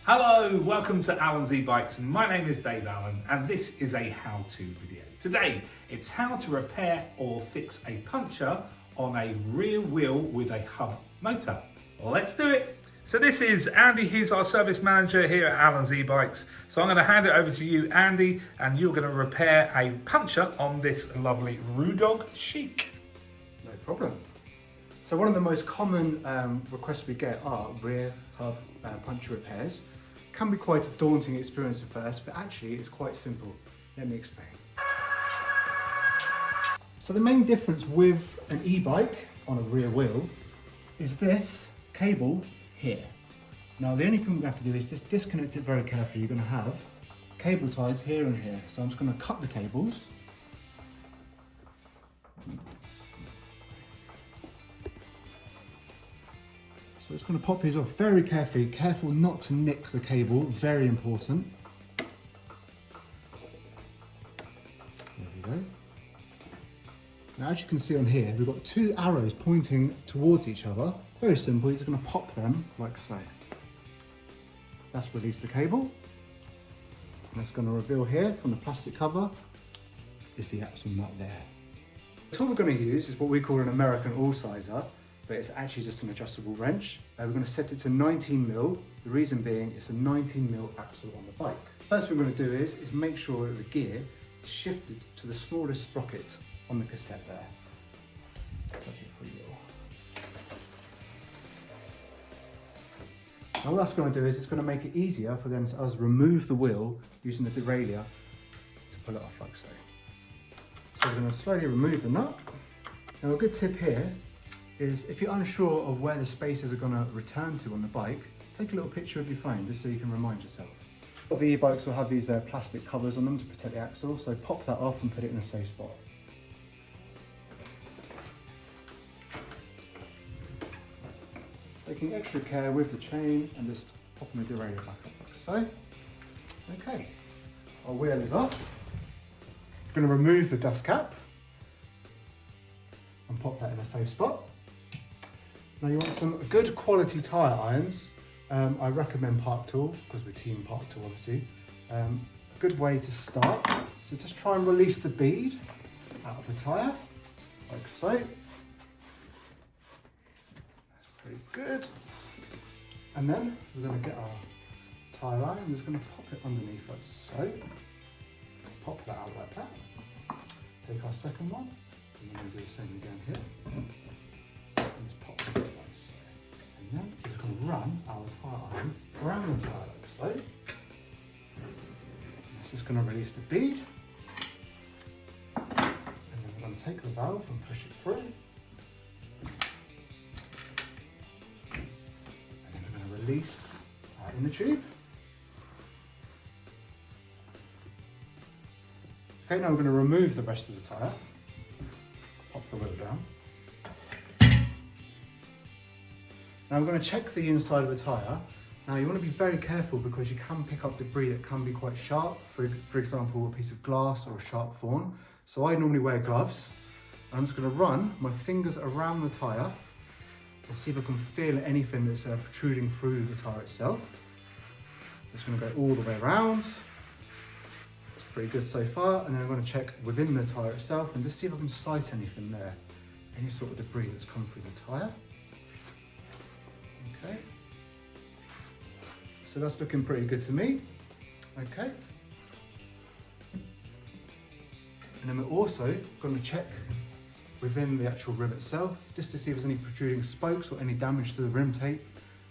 Hello, welcome to Alan's E-Bikes. My name is Dave Allen and this is a how-to video. Today, it's how to repair or fix a puncture on a rear wheel with a hub motor. Let's do it. So this is Andy, he's our service manager here at Alan's E-Bikes. So I'm going to hand it over to you, Andy, and you're going to repair a puncture on this lovely Rudog Chic. No problem. So one of the most common requests we get are rear hub puncture repairs. Can be quite a daunting experience at first, but actually it's quite simple. Let me explain. So the main difference with an e-bike on a rear wheel is this cable here. Now the only thing we have to do is just disconnect it very carefully. You're going to have cable ties here and here. So I'm just going to cut the cables. So it's going to pop these off very carefully. Careful not to nick the cable, very important. There we go. Now as you can see on here, we've got two arrows pointing towards each other. Very simple, you're just going to pop them like so. That's released the cable. And that's going to reveal here from the plastic cover is the axle nut there. The tool we're going to use is what we call an American all-sizer, but it's actually just an adjustable wrench. We're going to set it to 19mm. The reason being it's a 19mm axle on the bike. First thing we're going to do is make sure that the gear is shifted to the smallest sprocket on the cassette there. Touch it for you. Now what that's going to do is it's going to make it easier for them to us remove the wheel using the derailleur to pull it off like so. So we're going to slowly remove the nut. Now a good tip here is if you're unsure of where the spacers are going to return to on the bike, take a little picture of your phone just so you can remind yourself. A lot of e-bikes will have these plastic covers on them to protect the axle, so pop that off and put it in a safe spot. Taking extra care with the chain and just popping the derailleur back up like so. Okay, our wheel is off. I'm going to remove the dust cap and pop that in a safe spot. Now you want some good quality tyre irons. I recommend Parktools because we're team Parktools obviously. A good way to start. So just try and release the bead out of the tyre, like so. That's pretty good. And then we're going to get our tyre iron and just going to pop it underneath like so. Pop that out like that. Take our second one. And we're going to do the same again here. And just pop it like so. And then we're just going to run our tyre iron around the tyre like so. This is going to release the bead. And then we're going to take the valve and push it through. And then we're going to release our inner tube. Okay, now we're going to remove the rest of the tyre. Pop the wheel down. Now we're going to check the inside of the tyre. Now you want to be very careful because you can pick up debris that can be quite sharp. For example, a piece of glass or a sharp thorn. So I normally wear gloves. I'm just going to run my fingers around the tyre to see if I can feel anything that's protruding through the tyre itself. Just going to go all the way around. Pretty good so far, and then I'm going to check within the tyre itself and just see if I can sight anything there, any sort of debris that's come through the tyre. Okay, so that's looking pretty good to me. Okay, and then we're also going to check within the actual rim itself just to see if there's any protruding spokes or any damage to the rim tape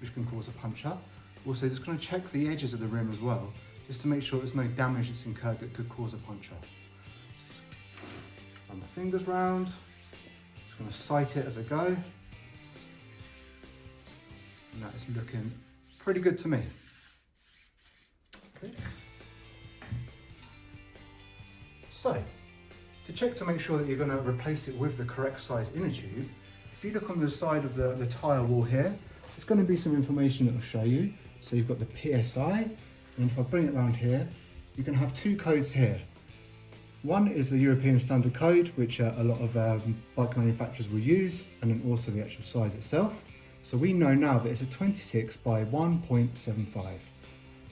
which can cause a puncture. Also just going to check the edges of the rim as well, just to make sure there's no damage that's incurred that could cause a puncture. Run the fingers round, just going to sight it as I go. And that is looking pretty good to me. Okay. So, to check to make sure that you're going to replace it with the correct size inner tube, if you look on the side of the tyre wall here, there's going to be some information that will show you. So you've got the PSI, and if I bring it around here, you can have two codes here. One is the European standard code, which a lot of bike manufacturers will use, and then also the actual size itself. So we know now that it's a 26 by 1.75.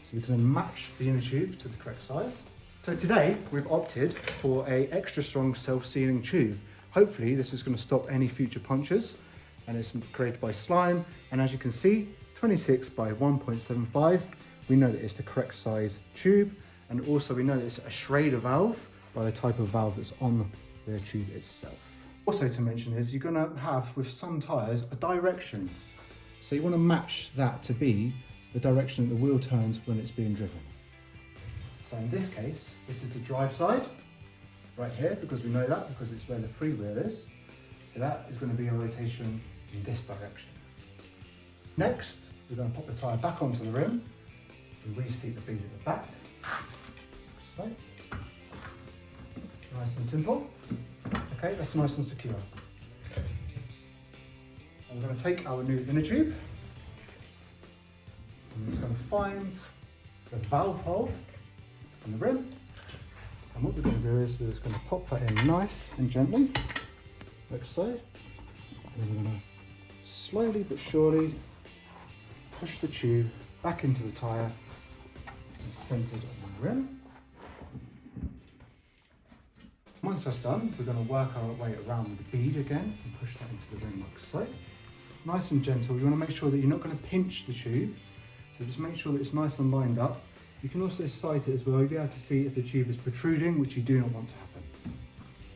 So we can then match the inner tube to the correct size. So today we've opted for a extra strong self-sealing tube. Hopefully this is going to stop any future punctures, and it's created by slime. And as you can see, 26 by 1.75. We know that it's the correct size tube, and also we know that it's a Schrader valve by the type of valve that's on the tube itself. Also to mention is you're going to have, with some tyres, a direction. So you want to match that to be the direction that the wheel turns when it's being driven. So in this case, this is the drive side, right here, because we know that, because it's where the freewheel is. So that is going to be a rotation in this direction. Next, we're going to pop the tyre back onto the rim and reseat the bead at the back. So, nice and simple. Okay, that's nice and secure. And we're going to take our new inner tube, and we're just going to find the valve hole on the rim, and what we're going to do is we're just going to pop that in nice and gently, like so, and then we're going to slowly but surely push the tube back into the tyre and centred on the rim. Once that's done, we're going to work our way around with the bead again and push that into the rim like so. Nice and gentle. You want to make sure that you're not going to pinch the tube, so just make sure that it's nice and lined up. You can also sight it as well. You'll be able to see if the tube is protruding, which you do not want to happen.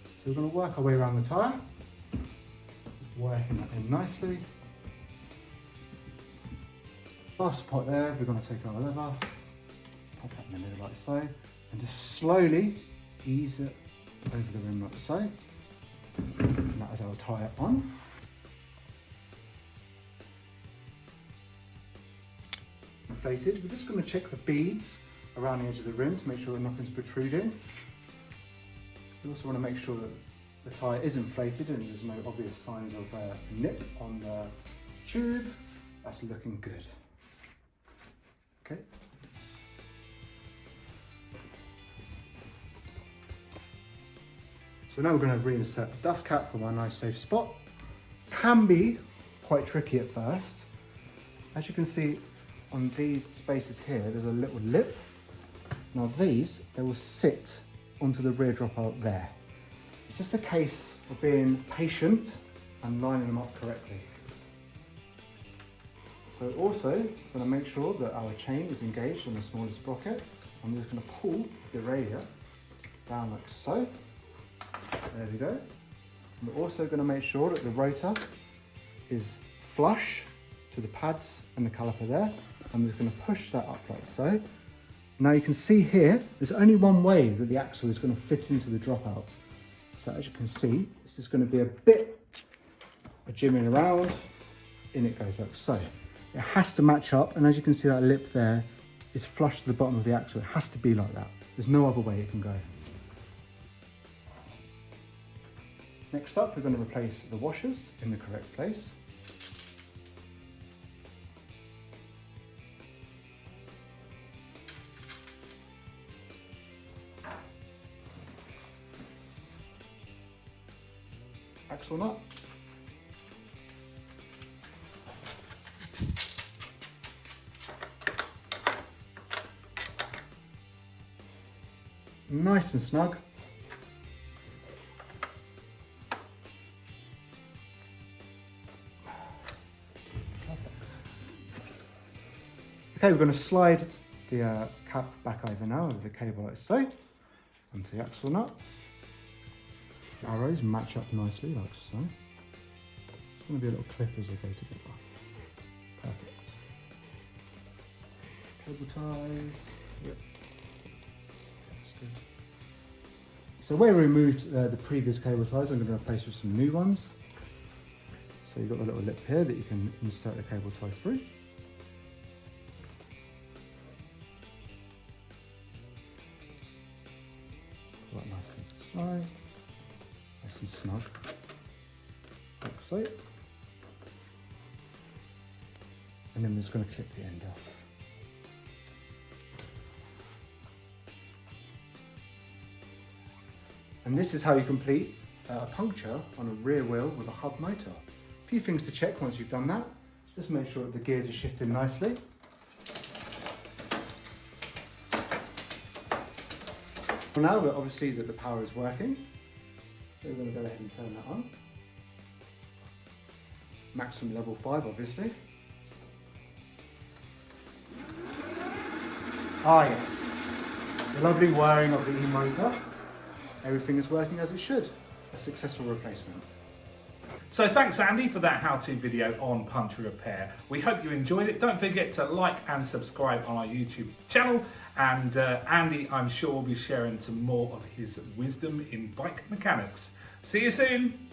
So we're going to work our way around the tyre, working that in nicely. Last spot there, we're going to take our lever, pop that in the middle like so, and just slowly ease it over the rim like so. And that is our tyre on. Inflated. We're just going to check the beads around the edge of the rim to make sure that nothing's protruding. We also want to make sure that the tyre is inflated and there's no obvious signs of a nip on the tube. That's looking good. Okay. So now we're going to reinsert the dust cap from our nice safe spot. Can be quite tricky at first. As you can see on these spaces here, there's a little lip. Now these, they will sit onto the rear dropout there. It's just a case of being patient and lining them up correctly. So also, going to make sure that our chain is engaged on the smallest sprocket. I'm just going to pull the derailleur down like so. There we go. And we're also going to make sure that the rotor is flush to the pads and the caliper there. I'm just going to push that up like so. Now you can see here, there's only one way that the axle is going to fit into the dropout. So as you can see, this is going to be a bit of jimmying around. In it goes like so. It has to match up, and as you can see, that lip there is flush to the bottom of the axle. It has to be like that. There's no other way it can go. Next up, we're going to replace the washers in the correct place. Axle nut. Nice and snug. Okay, we're going to slide the cap back over now with the cable like so, onto the axle nut. The arrows match up nicely like so. It's going to be a little clip as they go together. Perfect. Cable ties. Yep. That's good. So where we removed the previous cable ties, I'm going to replace with some new ones. So you've got a little lip here that you can insert the cable tie through. Pull that nice and inside. Nice and snug, like so. And then we're just going to clip the end off. And this is how you complete a puncture on a rear wheel with a hub motor. A few things to check once you've done that. Just make sure that the gears are shifting nicely. Well, now that obviously that the power is working, we're going to go ahead and turn that on. Maximum level 5 obviously. Ah yes, the lovely whirring of the e-motor. Everything is working as it should. A successful replacement. So thanks Andy for that how-to video on puncture repair. We hope you enjoyed it. Don't forget to like and subscribe on our YouTube channel, and Andy, I'm sure, will be sharing some more of his wisdom in bike mechanics. See you soon.